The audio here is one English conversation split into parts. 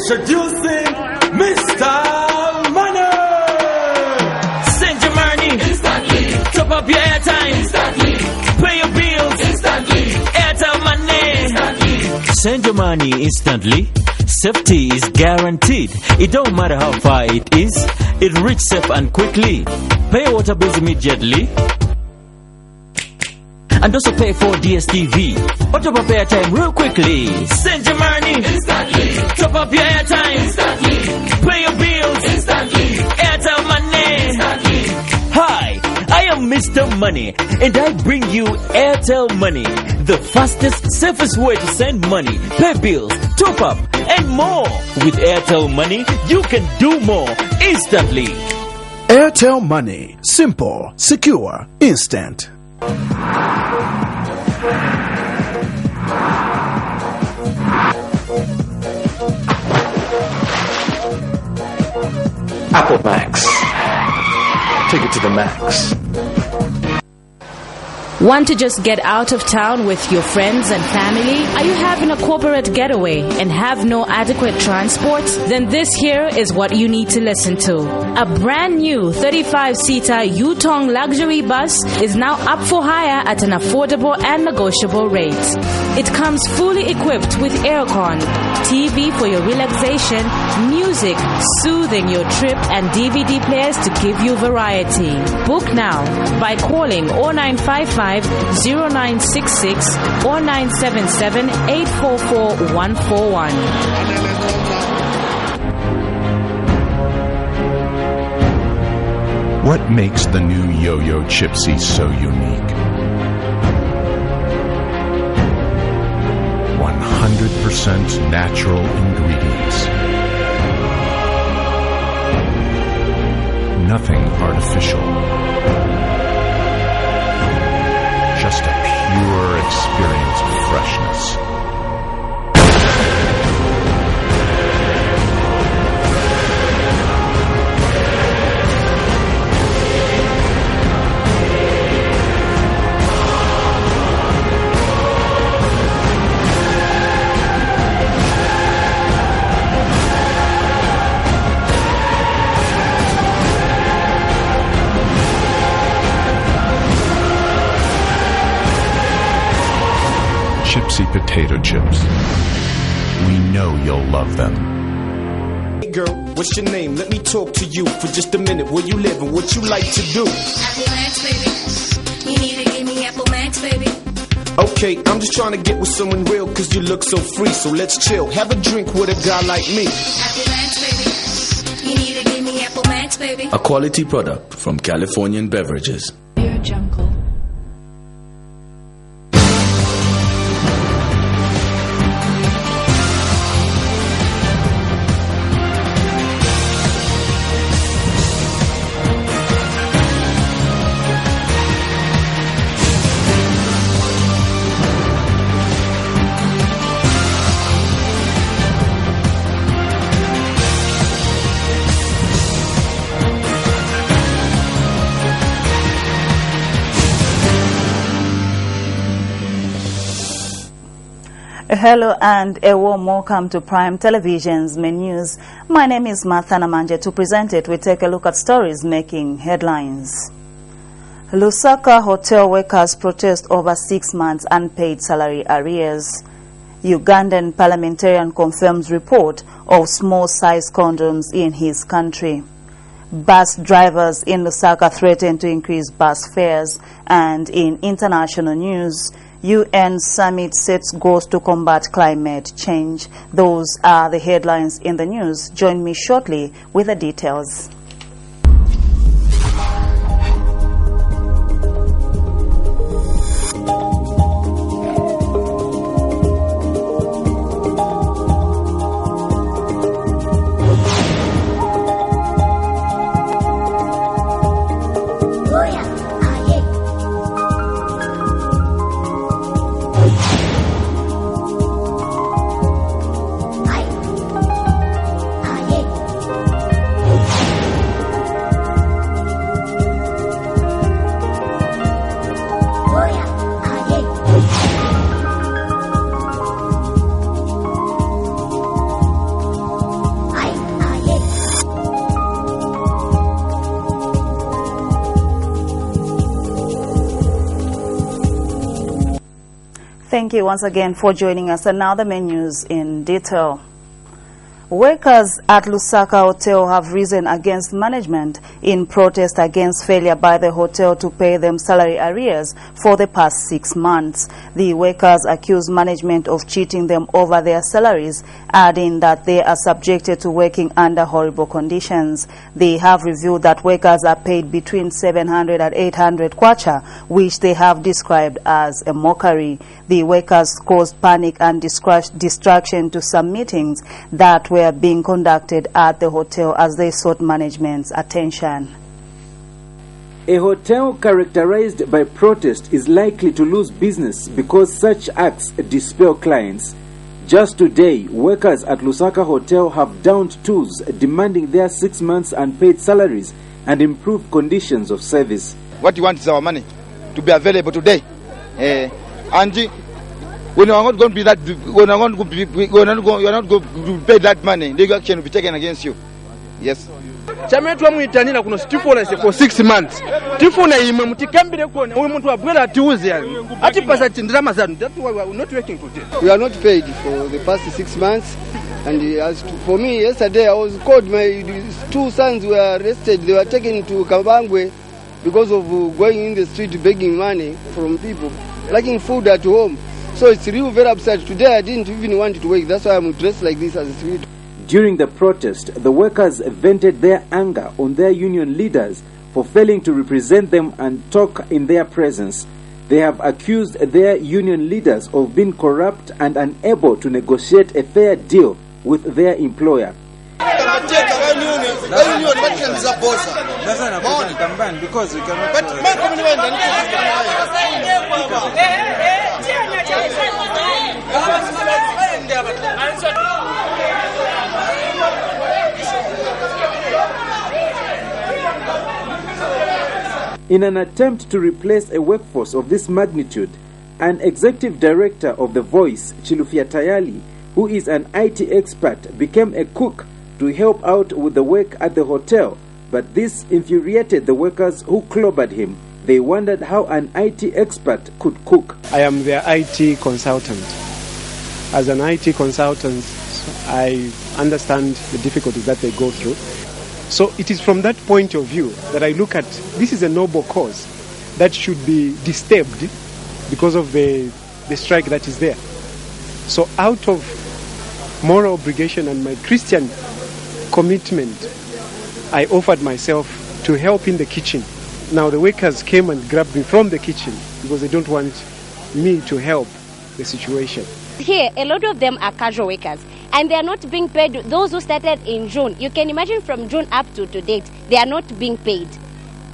Introducing Mr. Money. Send your money instantly. Top up your airtime instantly. Pay your bills instantly. Airtel Money instantly. Send your money instantly. Safety is guaranteed. It don't matter how far it is. It reaches safe and quickly. Pay your water bills immediately. And also pay for DSTV. Or top up airtime real quickly. Send your money instantly. Top up your airtime instantly. Pay your bills instantly. Airtel Money instantly. Hi, I am Mr. Money, and I bring you Airtel Money, the fastest, safest way to send money, pay bills, top up, and more. With Airtel Money, you can do more instantly. Airtel Money. Simple, secure, instant. Apple Max. Take it to the max. Want to just get out of town with your friends and family? Are you having a corporate getaway and have no adequate transport? Then this here is what you need to listen to. A brand new 35-seater Yutong luxury bus is now up for hire at an affordable and negotiable rate. It comes fully equipped with aircon, TV for your relaxation, music soothing your trip, and DVD players to give you variety. Book now by calling 0955 0966 or 977 844 141. What makes the new Yo-Yo Chipsy so unique? 100% natural ingredients. Nothing artificial. Just a pure experience of freshness. Chipsy potato chips. We know you'll love them. Hey girl, what's your name? Let me talk to you for just a minute. Where you live and what you like to do? Apple Max, baby. You need to give me Apple Max, baby. Okay, I'm just trying to get with someone real cause you look so free. So let's chill, have a drink with a guy like me. Apple Max, baby. You need to give me Apple Max, baby. A quality product from Californian Beverages. Your jungle. Hello and a warm welcome to Prime Television's main news. My name is Martha Namanje. To present it, we take a look at stories making headlines. Lusaka hotel workers protest over 6 months unpaid salary arrears. Ugandan parliamentarian confirms report of small-sized condoms in his country. Bus drivers in Lusaka threaten to increase bus fares. And in international news, UN summit sets goals to combat climate change. Those are the headlines in the news. Join me shortly with the details. Thank you once again for joining us. And now the main news in detail. Workers at Lusaka Hotel have risen against management in protest against failure by the hotel to pay them salary arrears for the past 6 months. The workers accuse management of cheating them over their salaries, adding that they are subjected to working under horrible conditions. They have revealed that workers are paid between 700 and 800 kwacha, which they have described as a mockery. The workers caused panic and distraction to some meetings that were being conducted at the hotel as they sought management's attention. A hotel characterized by protest is likely to lose business because such acts dispel clients. Just today, workers at Lusaka Hotel have downed tools demanding their 6 months unpaid salaries and improved conditions of service. What you want is our money to be available today. And when you are not going to be that, when you are not going to pay that money, legal action will be taken against you. Yes. Chametwa muitanira kuno stipulate for 6 months. Tifuna ime mutikambire kuona uyu muntu abwera atiuze yani. Ati pasa tindama zanu. That we are not working today. We are not paid for the past 6 months. And for me, yesterday I was called. My 2 sons were arrested. They were taken to Kabangwe because of going in the street begging money from people, lacking food at home. So it's really very upset. Today I didn't even want to work. That's why I'm dressed like this as a street. During the protest, the workers vented their anger on their union leaders for failing to represent them and talk in their presence. They have accused their union leaders of being corrupt and unable to negotiate a fair deal with their employer. In an attempt to replace a workforce of this magnitude, an executive director of The Voice, Chilufya Tayali, who is an IT expert, became a cook to help out with the work at the hotel, but this infuriated the workers who clobbered him. They wondered how an IT expert could cook. I am their IT consultant. As an IT consultant, I understand the difficulties that they go through. So it is from that point of view that I look at this is a noble cause that should be disturbed because of the strike that is there. So out of moral obligation and my Christian commitment, I offered myself to help in the kitchen. Now the workers came and grabbed me from the kitchen because they don't want me to help the situation. Here, a lot of them are casual workers and they are not being paid. Those who started in June, you can imagine from June up to date, they are not being paid.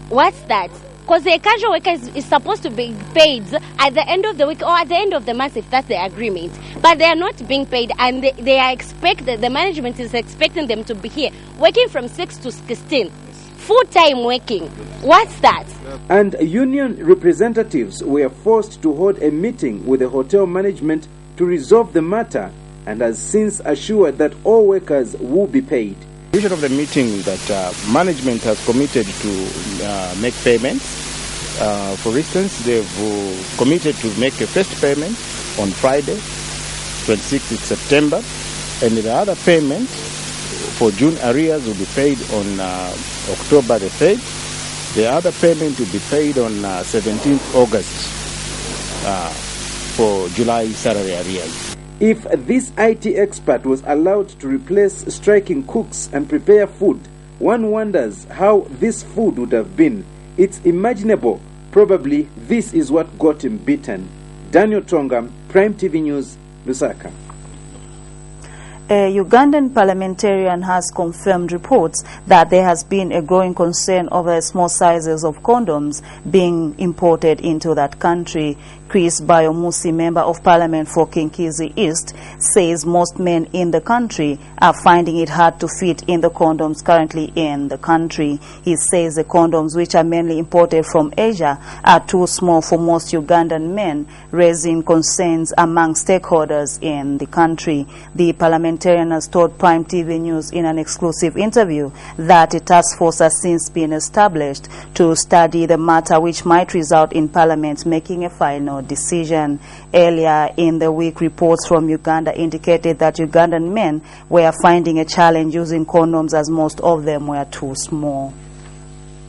What's that? Because the casual worker is supposed to be paid at the end of the week or at the end of the month if that's the agreement. But they are not being paid and they are expected, the management is expecting them to be here working from 6 to 16. Full-time working. What's that? And union representatives were forced to hold a meeting with the hotel management to resolve the matter and has since assured that all workers will be paid. The vision of the meeting that management has committed to make payments. For instance, they've committed to make a first payment on Friday, 26th September, and the other payment for June arrears will be paid on October the 3rd. The other payment will be paid on 17th August for July salary arrears. If this IT expert was allowed to replace striking cooks and prepare food, one wonders how this food would have been. It's imaginable. Probably this is what got him beaten. Daniel Tonga, Prime TV News, Lusaka. A Ugandan parliamentarian has confirmed reports that there has been a growing concern over the small sizes of condoms being imported into that country. Chris Bayomusi, Member of Parliament for Kinkizi East, says most men in the country are finding it hard to fit in the condoms currently in the country. He says the condoms, which are mainly imported from Asia, are too small for most Ugandan men, raising concerns among stakeholders in the country. The parliamentarian has told Prime TV News in an exclusive interview that a task force has since been established to study the matter, which might result in Parliament making a final final decision. Earlier in the week, reports from Uganda indicated that Ugandan men were finding a challenge using condoms as most of them were too small.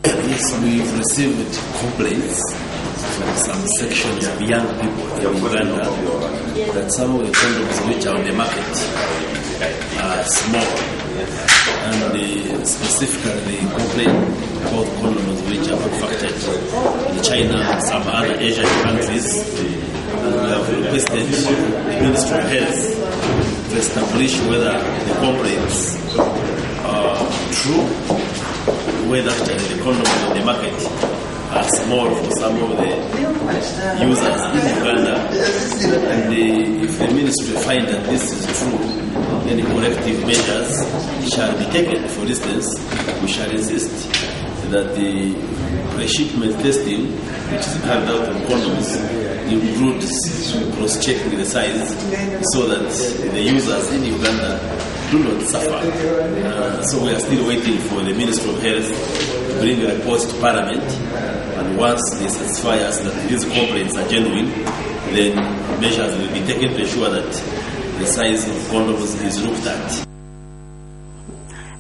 Yes, we've received complaints from some sections of young people in Uganda that some of the condoms which are on the market are small. And specifically they complain about condoms which are manufactured in China and some other Asian countries. And we have requested the Ministry of Health to establish whether the complaints are true, whether actually the condoms on the market are small for some of the users in Uganda. And if the ministry finds that this is true, any corrective measures shall be taken. For instance, we shall insist that the pre-shipment testing, which is carried out on condoms, includes cross-checking the size so that the users in Uganda do not suffer. So we are still waiting for the Ministry of Health to bring a report to Parliament, and once they satisfy us that these complaints are genuine, then measures will be taken to ensure that the size of condoms is looked at.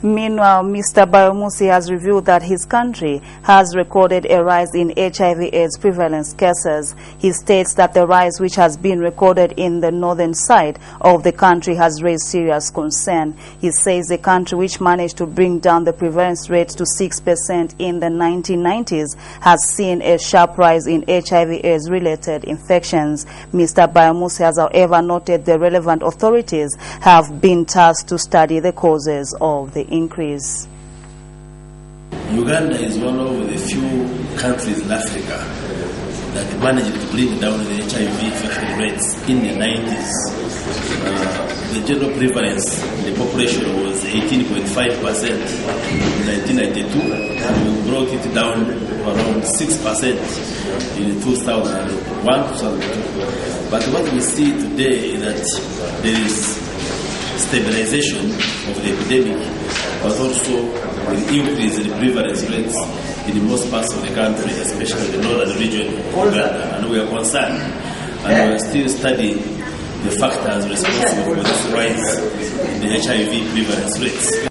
Meanwhile, Mr. Bayomusi has revealed that his country has recorded a rise in HIV/AIDS prevalence cases. He states that the rise which has been recorded in the northern side of the country has raised serious concern. He says the country which managed to bring down the prevalence rate to 6% in the 1990s has seen a sharp rise in HIV/AIDS related infections. Mr. Bayomusi has however noted the relevant authorities have been tasked to study the causes of the increase. Uganda is one of the few countries in Africa that managed to bring down the HIV infection rates in the 90s. The general prevalence in the population was 18.5% in 1992, and we brought it down to around 6% in 2001-2002. But what we see today is that there is stabilization of the epidemic, but also an increase in the prevalence rates in most parts of the country, especially the northern region of Uganda, and we are concerned. And we are still studying the factors responsible for this rise in the HIV prevalence rates.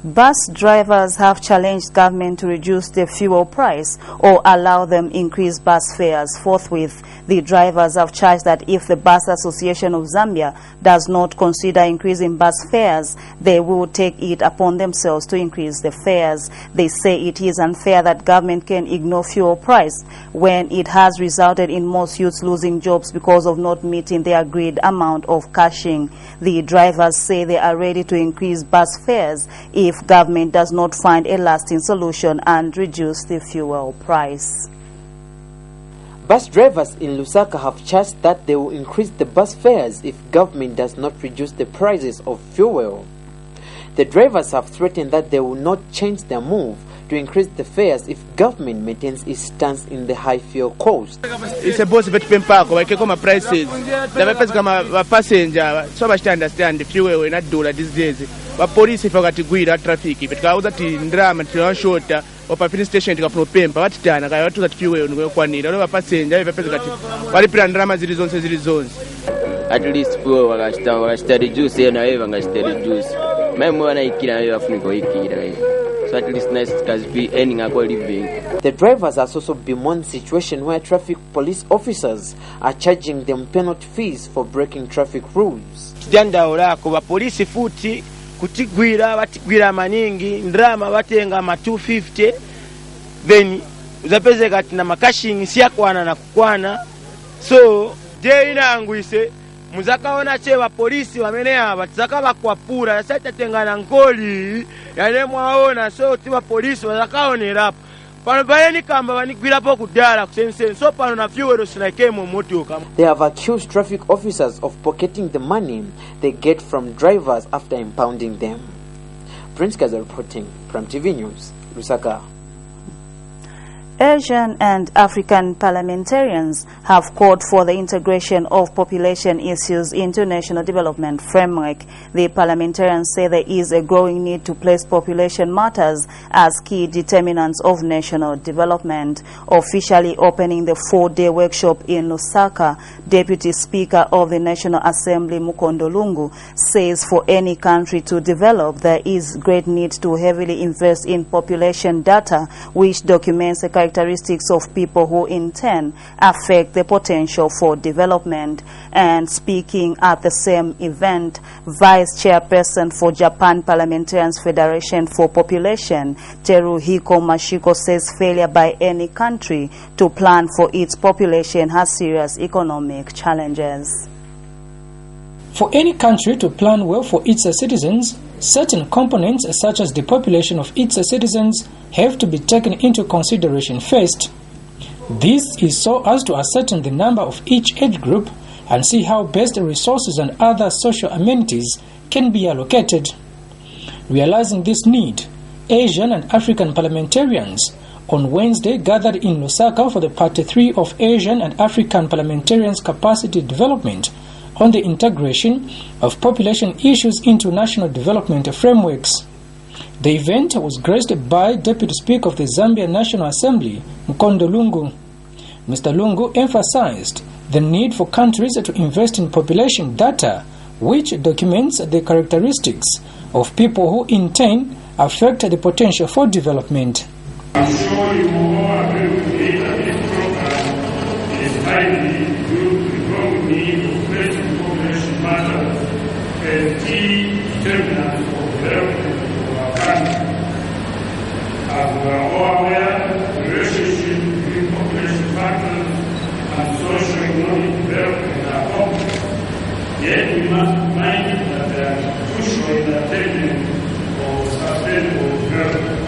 Bus drivers have challenged government to reduce the fuel price or allow them increase bus fares forthwith. The drivers have charged that if the Bus Association of Zambia does not consider increasing bus fares, they will take it upon themselves to increase the fares. They say it is unfair that government can ignore fuel price when it has resulted in most youths losing jobs because of not meeting the agreed amount of cashing. The drivers say they are ready to increase bus fares if government does not find a lasting solution and reduce the fuel price. Bus drivers in Lusaka have charged that they will increase the bus fares if government does not reduce the prices of fuel. The drivers have threatened that they will not change their move to increase the fares if government maintains its stance in the high fuel cost. It's a boss bet pempako like my prices. The passenger so much to understand the fuel will not do like these days. But police if I got to go that traffic, but I was at the drama to short or filling station to go pempa. What done? I got to that fuel and go one need. I passenger if I what if drama zones. At least fuel I study juice and I even study juice. My mother I so at least nice because be earning a good living. The drivers has also bemoaned situation where traffic police officers are charging them penalty fees for breaking traffic rules. Jandaula kuba police futi kutigwira batigwira maningi ndrama batenga ma 250 then uzapeze kati na makashing siakwana na kukwana so je inangwise muzakaona cheba polisi wamene aba tizaka bakwapura sasa tengana ngoli yale mwaona so tiba polisi wazakaonera pano bayeni kamba banigwira po kudala kusense so pano na fuel sinake mu motoka. They have accused traffic officers of pocketing the money they get from drivers after impounding them. Prince Kaza reporting from TV News, Lusaka. Asian and African parliamentarians have called for the integration of population issues into national development framework. The parliamentarians say there is a growing need to place population matters as key determinants of national development. Officially opening the 4-day workshop in Lusaka, Deputy Speaker of the National Assembly Mukondo Lungu says for any country to develop, there is great need to heavily invest in population data, which documents the characteristics of people who in turn affect the potential for development. And speaking at the same event, Vice Chairperson for Japan Parliamentarians Federation for Population, Teruhiko Mashiko, says failure by any country to plan for its population has serious economic challenges. For any country to plan well for its citizens, certain components such as the population of its citizens have to be taken into consideration first. This is so as to ascertain the number of each age group and see how best resources and other social amenities can be allocated. Realizing this need, Asian and African parliamentarians on Wednesday gathered in Lusaka for the Part 3 of Asian and African Parliamentarians Capacity Development on the integration of population issues into national development frameworks. The event was graced by Deputy Speaker of the Zambia National Assembly, Mukondo Lungu. Mr. Lungu emphasized the need for countries to invest in population data, which documents the characteristics of people who in turn affect the potential for development. I'm sure you all agree with me that this program is highly due to the growing need of placing population matters as key determinants of development of our country. As we are all aware, the relationship between population factors and socio-economic development are complex. Yet we must be mindful that they are crucial in the attainment of sustainable development.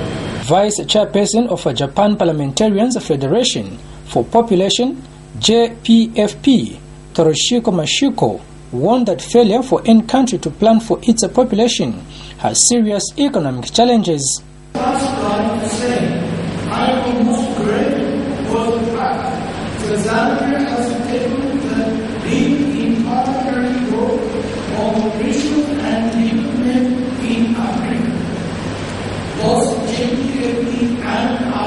Vice Chairperson of a Japan Parliamentarians Federation for Population, JPFP, Toshiko Mashiko, warned that failure for any country to plan for its population has serious economic challenges. Last time the same, I almost great was the fact that Zambia has taken the lead in partnering role on research and development in Africa. Both JPFP and I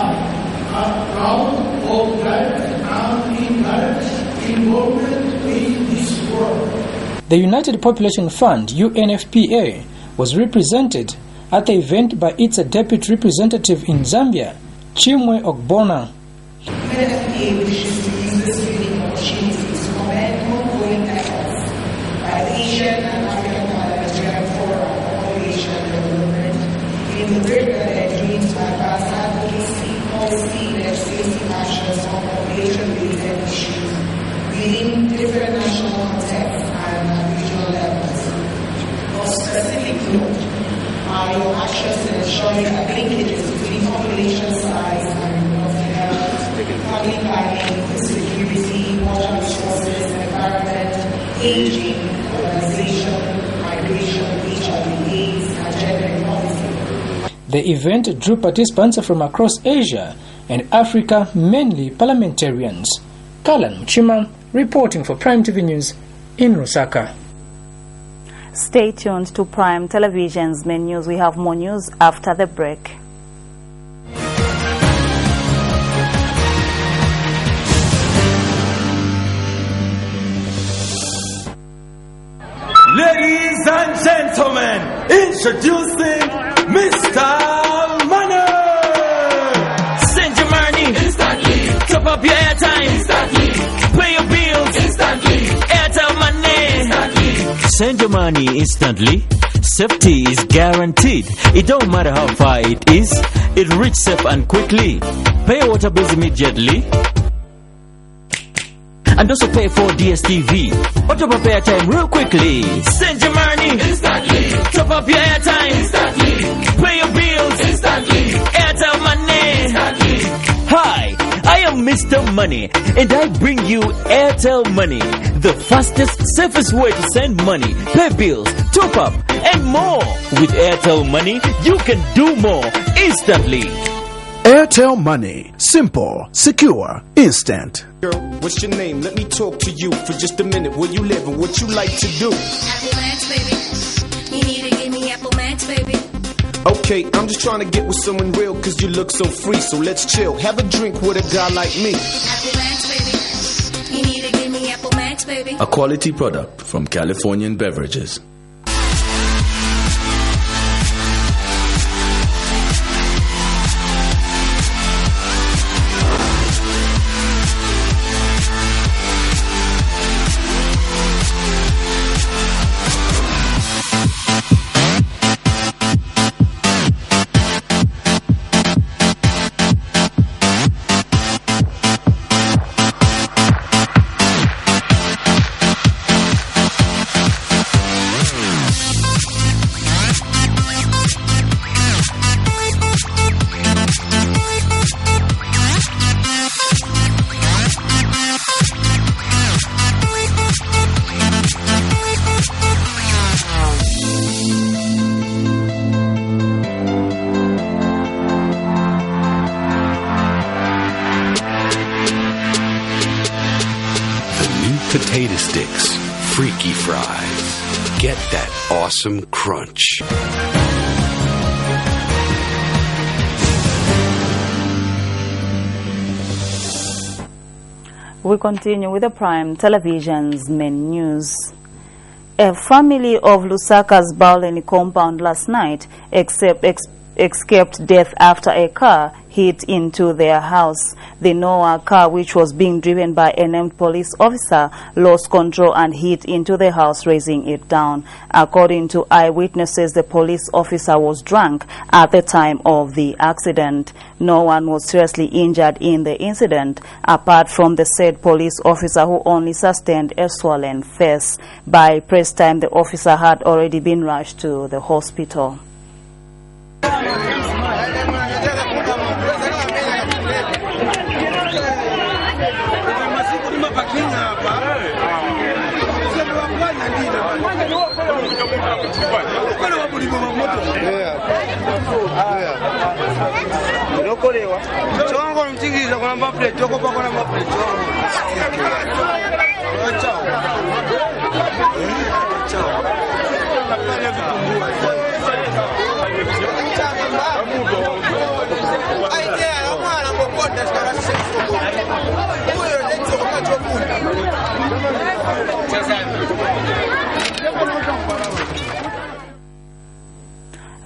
are proud of direct and indirect involvement in this work. The United Population Fund, UNFPA, was represented at the event by its deputy representative in Zambia, Chimwe Ogbona. UNFPA wishes to use this unique opportunity to commend ongoing efforts by the Asian and African Parliamentarian Forum on Population Development in the work that they are doing to advance advocacy, policy, and legislative actions on population-related issues within different national contexts and at regional levels. Of specific note are your actions in ensuring that linkages between population size and reproductive health, public planning, security, water resources, environment, aging, urbanization, migration, HIV/AIDS, and gender equality. The event drew participants from across Asia and Africa, mainly parliamentarians. Kalan Mchima reporting for Prime TV News in Lusaka. Stay tuned to Prime Television's main news. We have more news after the break. Ladies and gentlemen, introducing Mr. Money! Send your money instantly. Top up your airtime instantly. Pay your bills instantly. Airtel Money instantly. Send your money instantly. Safety is guaranteed. It don't matter how far it is. It reaches safe and quickly. Pay your water bills immediately. And also pay for DSTV. Or top up airtime real quickly. Send your money instantly. Top up your airtime instantly. Pay your bills instantly. Airtel Money instantly. Hi, I am Mr. Money, and I bring you Airtel Money, the fastest, safest way to send money, pay bills, top up, and more. With Airtel Money, you can do more instantly. Airtel Money. Simple, secure, instant. Girl, what's your name? Let me talk to you for just a minute. Where you live and what you like to do? Apple Max, baby. You need to give me Apple Max, baby. Okay, I'm just trying to get with someone real cause you look so free. So let's chill, have a drink with a guy like me. Apple Max, baby. You need to give me Apple Max, baby. A quality product from Californian Beverages. Potato sticks, freaky fries. Get that awesome crunch. We continue with the Prime Television's main news. A family of Lusaka's Bowleni compound last night escaped death after a car hit into their house. The Noah car, which was being driven by a named police officer, lost control and hit into the house, raising it down. According to eyewitnesses, the police officer was drunk at the time of the accident. No one was seriously injured in the incident, apart from the said police officer, who only sustained a swollen face. By press time, the officer had already been rushed to the hospital.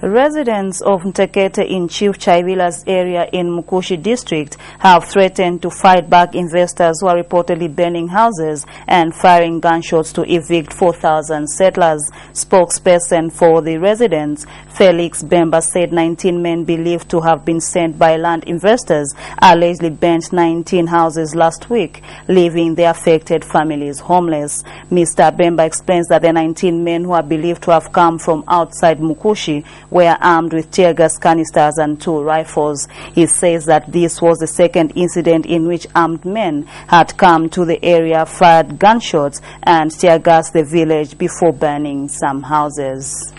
Residents of Ntekete in Chief Chaivila's area in Mukushi district have threatened to fight back investors who are reportedly burning houses and firing gunshots to evict 4,000 settlers. Spokesperson for the residents, Felix Bemba, said 19 men believed to have been sent by land investors allegedly burnt 19 houses last week, leaving the affected families homeless. Mr. Bemba explains that the 19 men, who are believed to have come from outside Mukushi, were armed with tear gas canisters and 2 rifles. He says that this was the second incident in which armed men had come to the area, fired gunshots and tear gassed the village before burning some houses.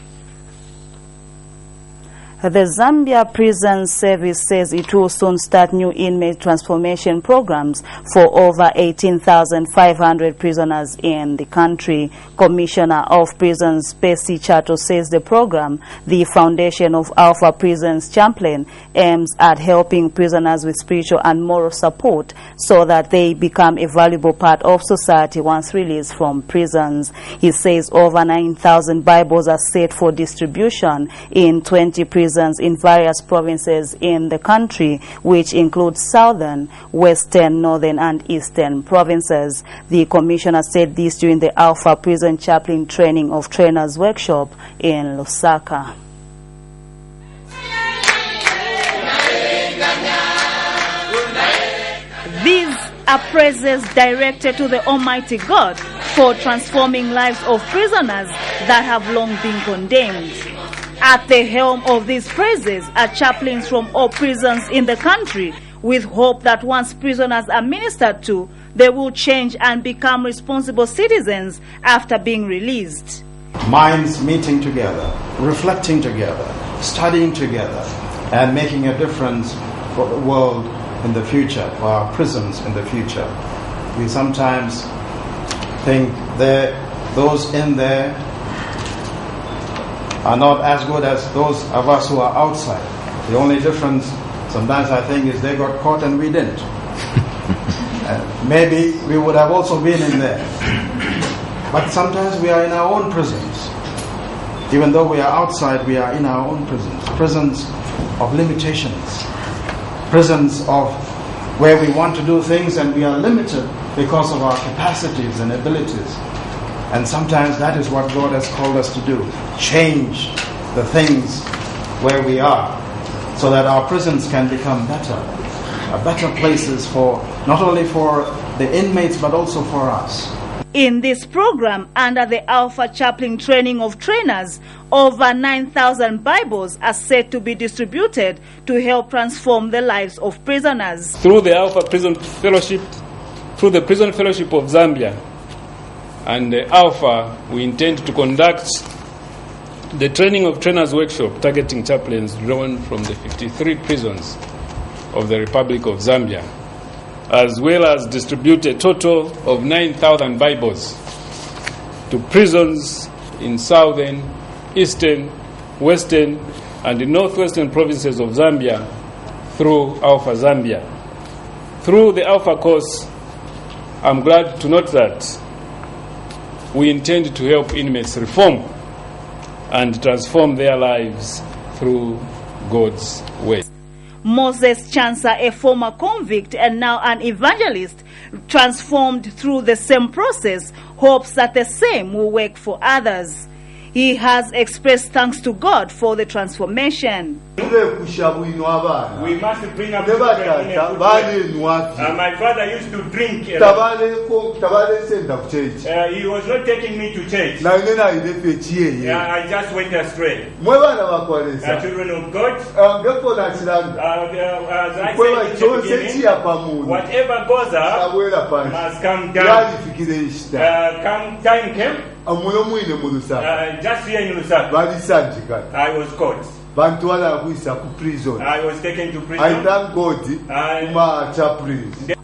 The Zambia Prison Service says it will soon start new inmate transformation programs for over 18,500 prisoners in the country. Commissioner of Prisons, Pesi Chato, says the program, the foundation of Alpha Prisons Champlain, aims at helping prisoners with spiritual and moral support so that they become a valuable part of society once released from prisons. He says over 9,000 Bibles are set for distribution in 20 prisons in various provinces in the country, which include southern, western, northern and eastern provinces. The commissioner said this during the Alpha Prison Chaplain Training of Trainers workshop in Lusaka. These are praises directed to the Almighty God for transforming lives of prisoners that have long been condemned. At the helm of these praises are chaplains from all prisons in the country, with hope that once prisoners are ministered to, they will change and become responsible citizens after being released. Minds meeting together, reflecting together, studying together, and making a difference for the world in the future, for our prisons in the future. We sometimes think that those in there are not as good as those of us who are outside. The only difference sometimes I think is they got caught and we didn't. Maybe we would have also been in there. But sometimes we are in our own prisons. Even though we are outside, we are in our own prisons. Prisons of limitations. Prisons of where we want to do things and we are limited because of our capacities and abilities. And sometimes that is what God has called us to do. Change the things where we are so that our prisons can become better places for not only for the inmates but also for us. In this program, under the Alpha Chaplain Training of Trainers, over 9,000 Bibles are said to be distributed to help transform the lives of prisoners. Through the Alpha Prison Fellowship, through the Prison Fellowship of Zambia and the Alpha, we intend to conduct the Training of Trainers workshop targeting chaplains drawn from the 53 prisons of the Republic of Zambia, as well as distribute a total of 9,000 Bibles to prisons in southern, eastern, western, and the northwestern provinces of Zambia through Alpha Zambia. Through the Alpha course, I'm glad to note that we intend to help inmates reform and transform their lives through God's way. Moses Chansa, a former convict and now an evangelist, transformed through the same process, hopes that the same will work for others. He has expressed thanks to God for the transformation. We must bring up children in a good way. My father used to drink. He was not taking me to church. I just went astray. Children of God, as I said in the beginning, whatever goes up must come down. Come time came. Just here in Lusaka, I was caught. I was taken to prison. I thank God.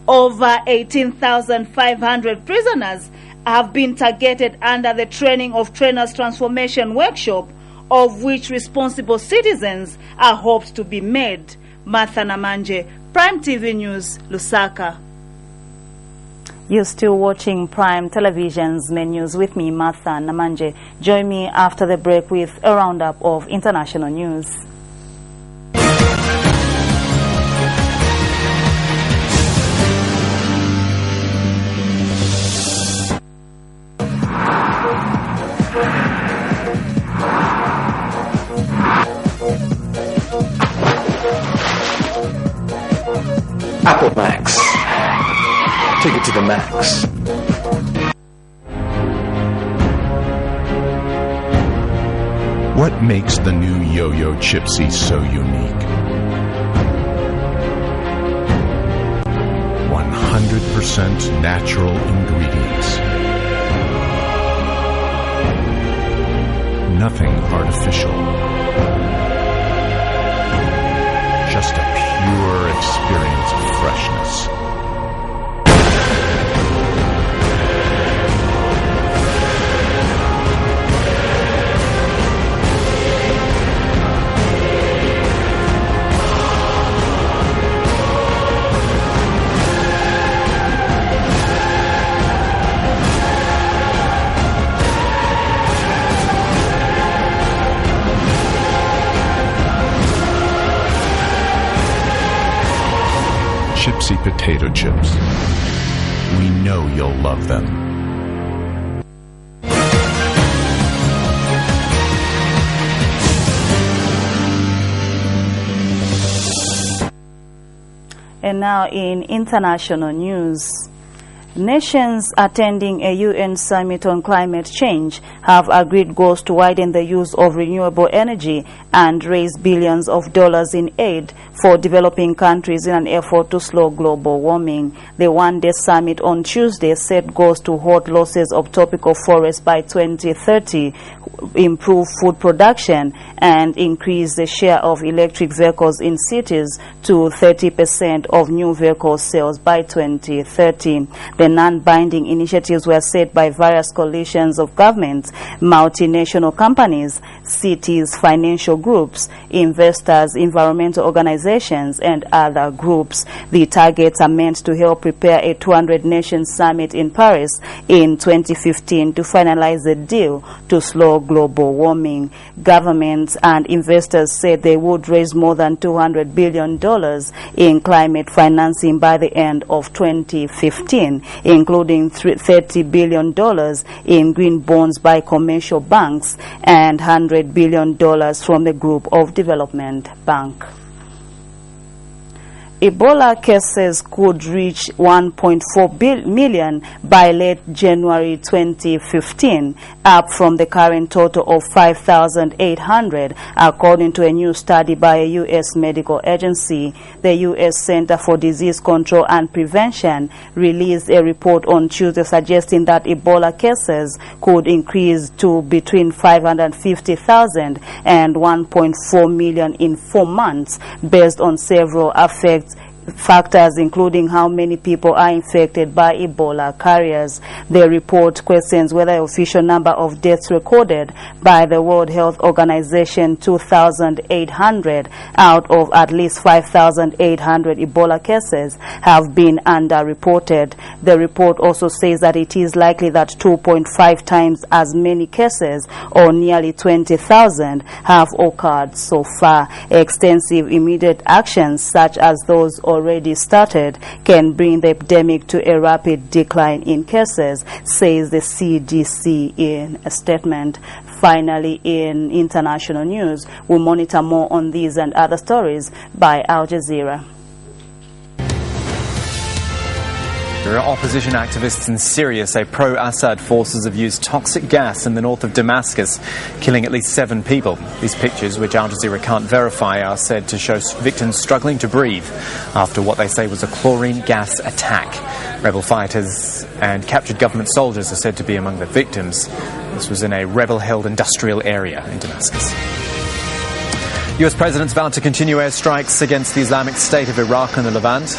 Over 18,500 prisoners have been targeted under the Training of Trainers Transformation Workshop, of which responsible citizens are hoped to be made. Martha Namanje, Prime TV News, Lusaka. You're still watching Prime Television's main news with me, Martha Namanje. Join me after the break with a roundup of international news. Apple Max. Take it to the max. What makes the new Yo-Yo Chipsy so unique? 100% natural ingredients. Nothing artificial. Just a pure experience of freshness. Chipsy potato chips. We know you'll love them. And now in international news, Nations attending a UN summit on climate change have agreed goals to widen the use of renewable energy and raise billions of dollars in aid for developing countries in an effort to slow global warming. The one-day summit on Tuesday set goals to halt losses of tropical forests by 2030, improve food production, and increase the share of electric vehicles in cities to 30% of new vehicle sales by 2030. The non-binding initiatives were set by various coalitions of governments, multinational companies, cities, financial groups, investors, environmental organizations, and other groups. The targets are meant to help prepare a 200-nation summit in Paris in 2015 to finalize a deal to slow global warming. Governments and investors said they would raise more than $200 billion in climate financing by the end of 2015, including $30 billion in green bonds by commercial banks and $100 billion from the Group of Development Bank. Ebola cases could reach 1.4 million by late January 2015, up from the current total of 5,800, according to a new study by a U.S. medical agency. The U.S. Center for Disease Control and Prevention released a report on Tuesday suggesting that Ebola cases could increase to between 550,000 and 1.4 million in 4 months, based on several factors including how many people are infected by Ebola carriers. The report questions whether the official number of deaths recorded by the World Health Organization, 2,800 out of at least 5,800 Ebola cases, have been underreported. The report also says that it is likely that 2.5 times as many cases, or nearly 20,000, have occurred so far. Extensive immediate actions such as those already started can bring the epidemic to a rapid decline in cases, says the CDC in a statement. Finally, in international news, we'll monitor more on these and other stories by Al Jazeera. Opposition activists in Syria say pro-Assad forces have used toxic gas in the north of Damascus, killing at least 7 people. These pictures, which Al Jazeera can't verify, are said to show victims struggling to breathe after what they say was a chlorine gas attack. Rebel fighters and captured government soldiers are said to be among the victims. This was in a rebel-held industrial area in Damascus. US presidents vowed to continue airstrikes against the Islamic State of Iraq and the Levant.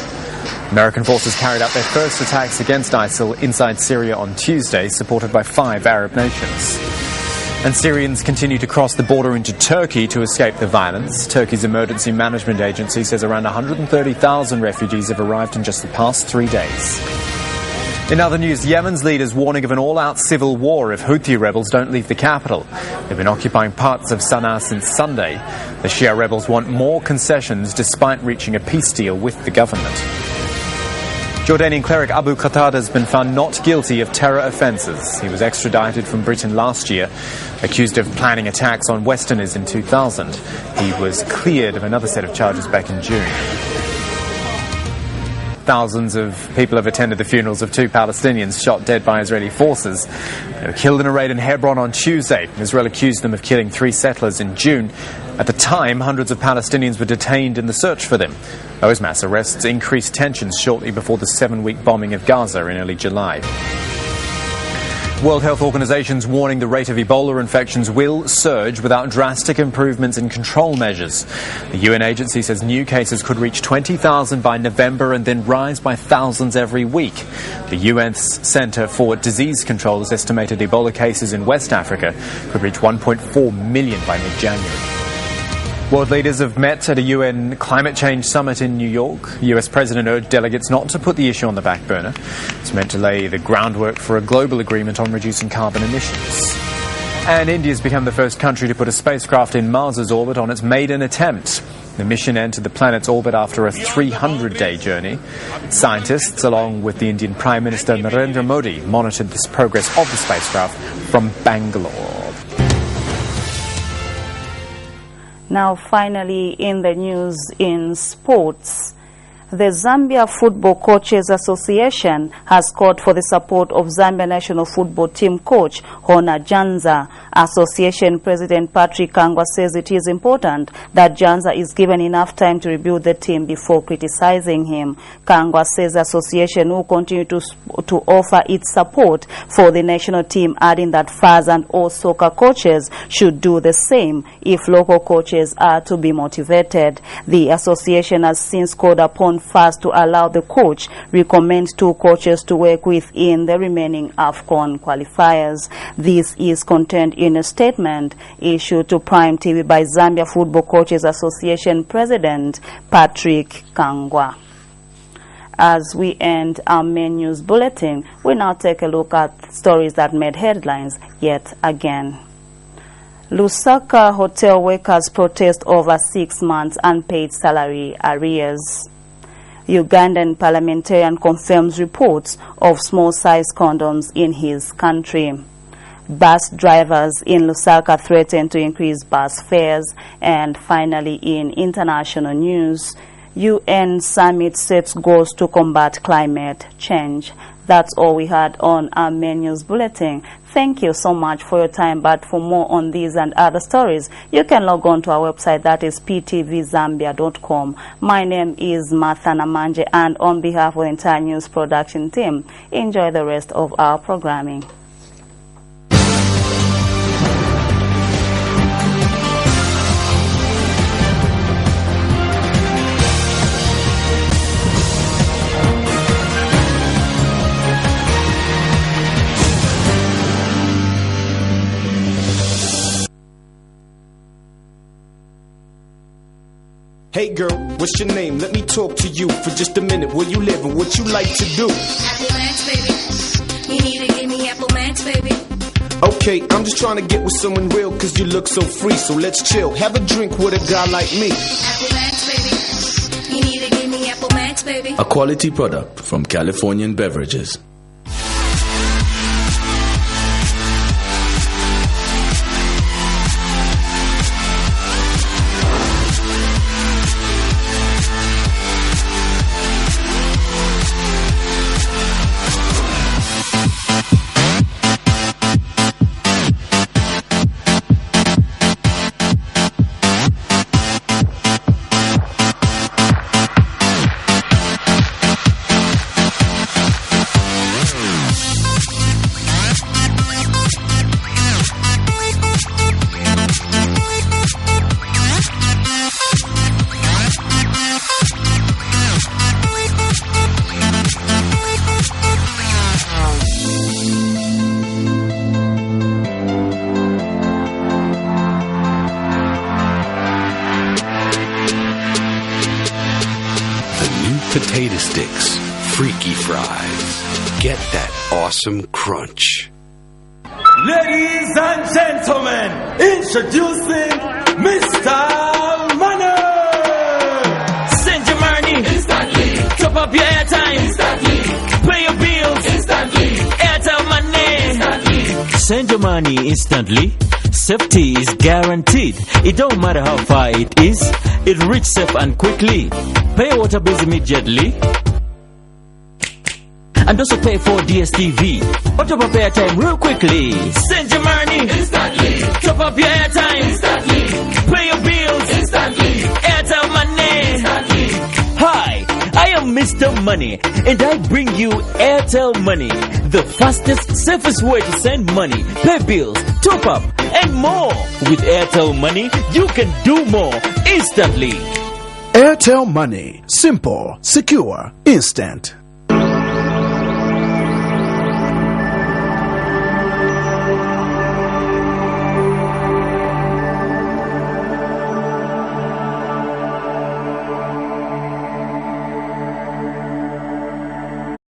American forces carried out their first attacks against ISIL inside Syria on Tuesday, supported by 5 Arab nations. And Syrians continue to cross the border into Turkey to escape the violence. Turkey's emergency management agency says around 130,000 refugees have arrived in just the past 3 days. In other news, Yemen's leaders warning of an all-out civil war if Houthi rebels don't leave the capital. They've been occupying parts of Sana'a since Sunday. The Shia rebels want more concessions despite reaching a peace deal with the government. Jordanian cleric Abu Qatada has been found not guilty of terror offences. He was extradited from Britain last year, accused of planning attacks on Westerners in 2000. He was cleared of another set of charges back in June. Thousands of people have attended the funerals of 2 Palestinians shot dead by Israeli forces. They were killed in a raid in Hebron on Tuesday. Israel accused them of killing 3 settlers in June. At the time, hundreds of Palestinians were detained in the search for them. Those mass arrests increased tensions shortly before the 7-week bombing of Gaza in early July. World Health Organization's warning the rate of Ebola infections will surge without drastic improvements in control measures. The UN agency says new cases could reach 20,000 by November and then rise by thousands every week. The UN's Center for Disease Control has estimated Ebola cases in West Africa could reach 1.4 million by mid-January. World leaders have met at a UN climate change summit in New York. US President urged delegates not to put the issue on the back burner. It's meant to lay the groundwork for a global agreement on reducing carbon emissions. And India's become the first country to put a spacecraft in Mars's orbit on its maiden attempt. The mission entered the planet's orbit after a 300-day journey. Scientists, along with the Indian Prime Minister Narendra Modi, monitored the progress of the spacecraft from Bangalore. Now, finally, in the news in sports, The Zambia Football Coaches Association has called for the support of Zambia national football team coach Hona Janza. Association President Patrick Kangwa says it is important that Janza is given enough time to rebuild the team before criticizing him. Kangwa says the association will continue to offer its support for the national team, adding that FAS and all soccer coaches should do the same if local coaches are to be motivated. The association has since called upon FAS to allow the coach recommend 2 coaches to work with in the remaining AFCON qualifiers. This is contained in a statement issued to Prime TV by Zambia Football Coaches Association President Patrick Kangwa. As we end our main news bulletin, we now take a look at stories that made headlines yet again. Lusaka hotel workers protest over 6 months unpaid salary arrears. Ugandan parliamentarian confirms reports of small-sized condoms in his country. Bus drivers in Lusaka threaten to increase bus fares. And finally, in international news, UN summit sets goals to combat climate change. That's all we had on our main news bulletin. Thank you so much for your time, but for more on these and other stories, you can log on to our website, that is ptvzambia.com. My name is Martha Namanje, and on behalf of the entire news production team, enjoy the rest of our programming. Hey girl, what's your name? Let me talk to you for just a minute. Where you live and what you like to do? Apple Max, baby. You need to give me Apple Max, baby. Okay, I'm just trying to get with someone real cause you look so free. So let's chill, have a drink with a guy like me. Apple Max, baby. You need to give me Apple Max, baby. A quality product from Californian Beverages. Potato sticks, freaky fries. Get that awesome crunch. Ladies and gentlemen, introducing Mr. Money. Send your money instantly. Top up your airtime instantly. Pay your bills instantly. Airtel Money instantly. Send your money instantly. Safety is guaranteed. It don't matter how far it is. It reaches safe and quickly. Pay your water bills immediately. And also pay for DSTV. Or top up airtime real quickly. Send your money instantly. Top up your airtime instantly. Pay your bills instantly. Airtel Money instantly. Hi, I am Mr. Money, and I bring you Airtel Money, the fastest, safest way to send money, pay bills, top up, and more. With Airtel Money, you can do more instantly. Airtel Money. Simple, secure, instant.